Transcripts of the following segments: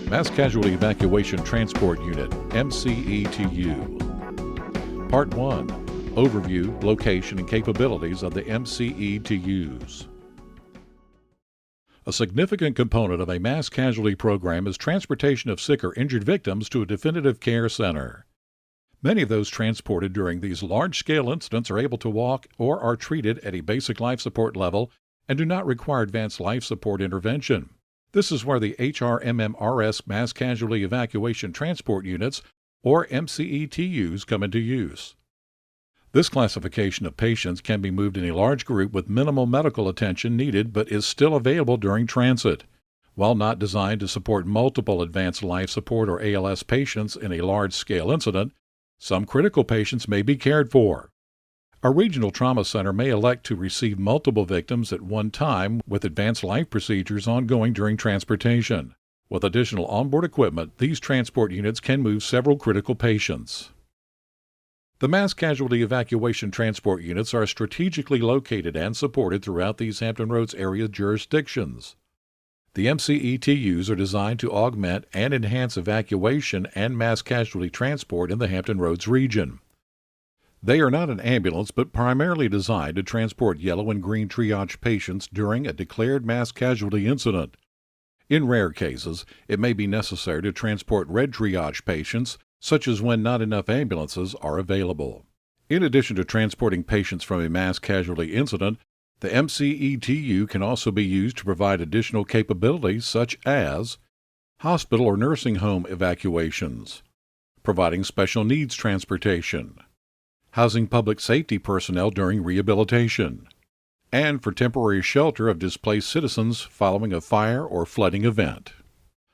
Mass Casualty Evacuation Transport Unit, MCETU. Part 1. Overview, Location, and Capabilities of the MCETUs. A significant component of a mass casualty program is transportation of sick or injured victims to a definitive care center. Many of those transported during these large-scale incidents are able to walk or are treated at a basic life support level and do not require advanced life support intervention. This is where the HRMMRS Mass Casualty Evacuation Transport Units, or MCETUs, come into use. This classification of patients can be moved in a large group with minimal medical attention needed but is still available during transit. While not designed to support multiple advanced life support or ALS patients in a large-scale incident, some critical patients may be cared for. A regional trauma center may elect to receive multiple victims at one time with advanced life procedures ongoing during transportation. With additional onboard equipment, these transport units can move several critical patients. The Mass Casualty Evacuation Transport Units are strategically located and supported throughout these Hampton Roads area jurisdictions. The MCETUs are designed to augment and enhance evacuation and mass casualty transport in the Hampton Roads region. They are not an ambulance, but primarily designed to transport yellow and green triage patients during a declared mass casualty incident. In rare cases, it may be necessary to transport red triage patients, such as when not enough ambulances are available. In addition to transporting patients from a mass casualty incident, the MCETU can also be used to provide additional capabilities such as hospital or nursing home evacuations, providing special needs transportation, housing public safety personnel during rehabilitation, and for temporary shelter of displaced citizens following a fire or flooding event.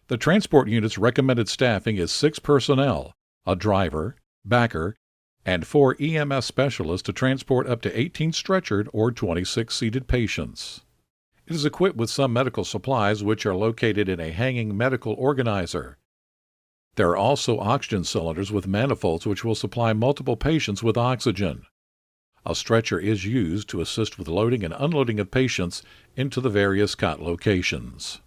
The transport unit's recommended staffing is 6 personnel, a driver, backer, and 4 EMS specialists to transport up to 18 stretchered or 26 seated patients. It is equipped with some medical supplies which are located in a hanging medical organizer. There are also oxygen cylinders with manifolds which will supply multiple patients with oxygen. A stretcher is used to assist with loading and unloading of patients into the various cot locations.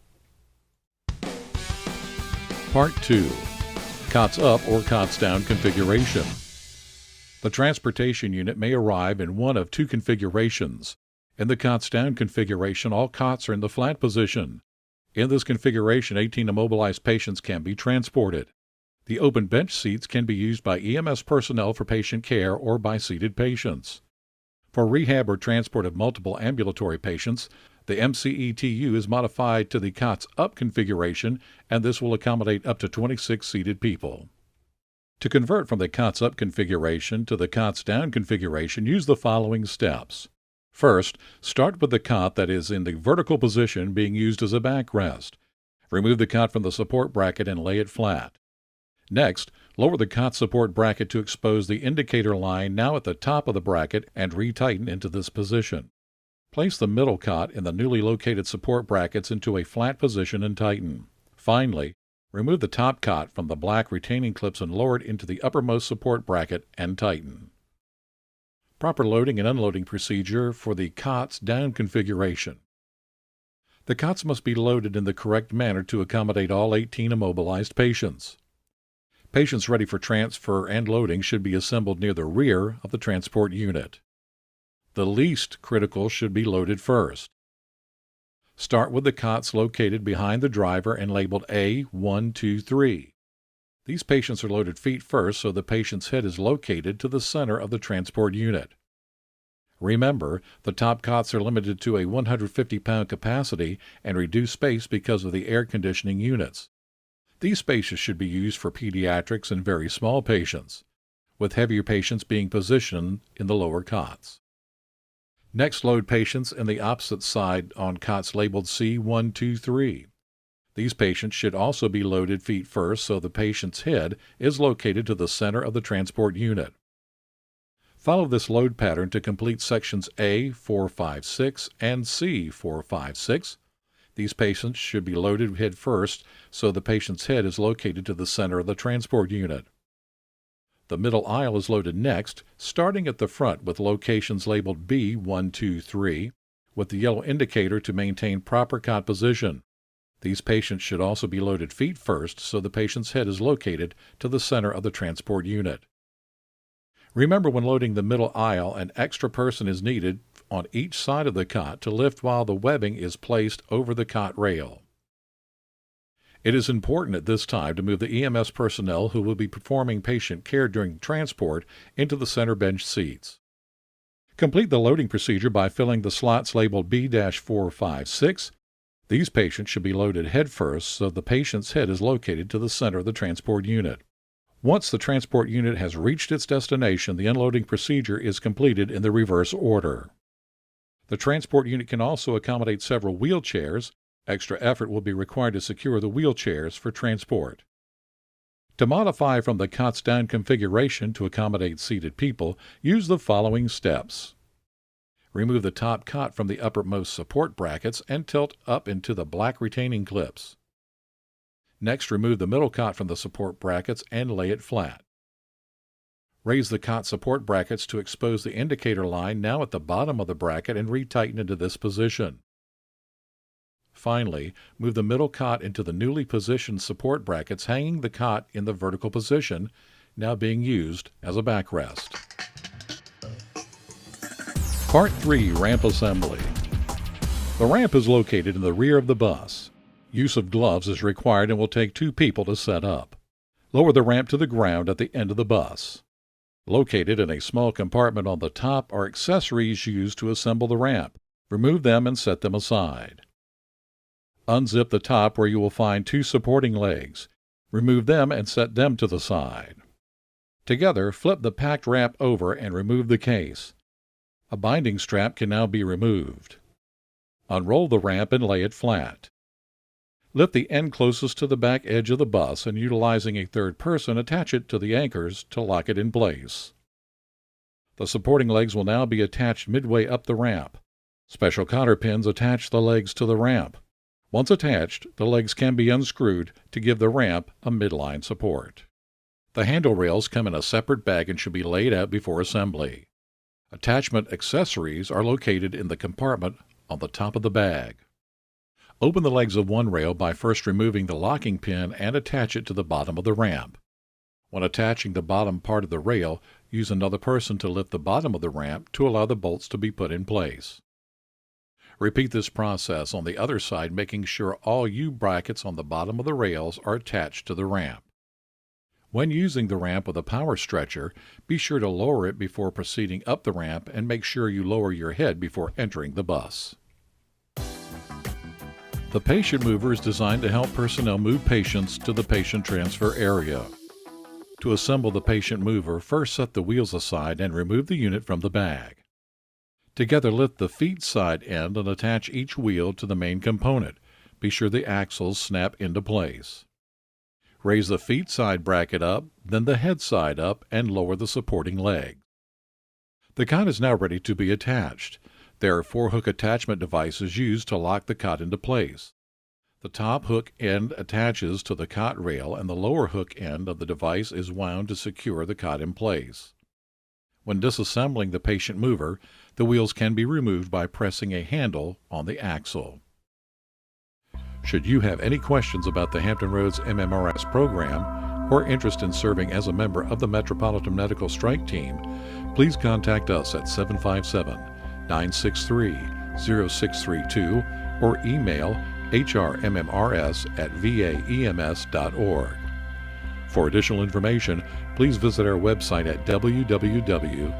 Part 2. Cots up or cots down configuration. The transportation unit may arrive in one of 2 configurations. In the cots down configuration, all cots are in the flat position. In this configuration, 18 immobilized patients can be transported. The open bench seats can be used by EMS personnel for patient care or by seated patients. For rehab or transport of multiple ambulatory patients, the MCETU is modified to the cots up configuration, and this will accommodate up to 26 seated people. To convert from the cots up configuration to the cots down configuration, use the following steps. First, start with the cot that is in the vertical position being used as a backrest. Remove the cot from the support bracket and lay it flat. Next, lower the cot support bracket to expose the indicator line now at the top of the bracket and retighten into this position. Place the middle cot in the newly located support brackets into a flat position and tighten. Finally, remove the top cot from the black retaining clips and lower it into the uppermost support bracket and tighten. Proper loading and unloading procedure for the cots down configuration. The cots must be loaded in the correct manner to accommodate all 18 immobilized patients. Patients ready for transfer and loading should be assembled near the rear of the transport unit. The least critical should be loaded first. Start with the cots located behind the driver and labeled A1, 2, 3. These patients are loaded feet first, so the patient's head is located to the center of the transport unit. Remember, the top cots are limited to a 150-pound capacity and reduced space because of the air conditioning units. These spaces should be used for pediatrics and very small patients, with heavier patients being positioned in the lower cots. Next, load patients in the opposite side on cots labeled C1, 2, 3. These patients should also be loaded feet first, so the patient's head is located to the center of the transport unit. Follow this load pattern to complete sections A4, 5, 6 and C4, 5, 6. These patients should be loaded head first, so the patient's head is located to the center of the transport unit. The middle aisle is loaded next, starting at the front with locations labeled B1, 2, 3, with the yellow indicator to maintain proper cot position. These patients should also be loaded feet first so the patient's head is located to the center of the transport unit. Remember, when loading the middle aisle, an extra person is needed on each side of the cot to lift while the webbing is placed over the cot rail. It is important at this time to move the EMS personnel who will be performing patient care during transport into the center bench seats. Complete the loading procedure by filling the slots labeled B-456. These patients should be loaded head first so the patient's head is located to the center of the transport unit. Once the transport unit has reached its destination, the unloading procedure is completed in the reverse order. The transport unit can also accommodate several wheelchairs. Extra effort will be required to secure the wheelchairs for transport. To modify from the cots down configuration to accommodate seated people, use the following steps. Remove the top cot from the uppermost support brackets and tilt up into the black retaining clips. Next, remove the middle cot from the support brackets and lay it flat. Raise the cot support brackets to expose the indicator line now at the bottom of the bracket and retighten into this position. Finally, move the middle cot into the newly positioned support brackets, hanging the cot in the vertical position, now being used as a backrest. Part 3, Ramp Assembly. The ramp is located in the rear of the bus. Use of gloves is required and will take 2 people to set up. Lower the ramp to the ground at the end of the bus. Located in a small compartment on the top are accessories used to assemble the ramp. Remove them and set them aside. Unzip the top where you will find 2 supporting legs. Remove them and set them to the side. Together, flip the packed ramp over and remove the case. A binding strap can now be removed. Unroll the ramp and lay it flat. Lift the end closest to the back edge of the bus and, utilizing a third person, attach it to the anchors to lock it in place. The supporting legs will now be attached midway up the ramp. Special cotter pins attach the legs to the ramp. Once attached, the legs can be unscrewed to give the ramp a midline support. The handle rails come in a separate bag and should be laid out before assembly. Attachment accessories are located in the compartment on the top of the bag. Open the legs of one rail by first removing the locking pin and attach it to the bottom of the ramp. When attaching the bottom part of the rail, use another person to lift the bottom of the ramp to allow the bolts to be put in place. Repeat this process on the other side, making sure all U-brackets on the bottom of the rails are attached to the ramp. When using the ramp with a power stretcher, be sure to lower it before proceeding up the ramp and make sure you lower your head before entering the bus. The patient mover is designed to help personnel move patients to the patient transfer area. To assemble the patient mover, first set the wheels aside and remove the unit from the bag. Together, lift the feet side end and attach each wheel to the main component. Be sure the axles snap into place. Raise the feet side bracket up, then the head side up, and lower the supporting leg. The cot is now ready to be attached. There are 4 hook attachment devices used to lock the cot into place. The top hook end attaches to the cot rail, and the lower hook end of the device is wound to secure the cot in place. When disassembling the patient mover, the wheels can be removed by pressing a handle on the axle. Should you have any questions about the Hampton Roads MMRS program or interest in serving as a member of the Metropolitan Medical Strike Team, please contact us at 757-963-0632 or email hrmmrs@vaems.org. For additional information, please visit our website at www.hrmmrs.org.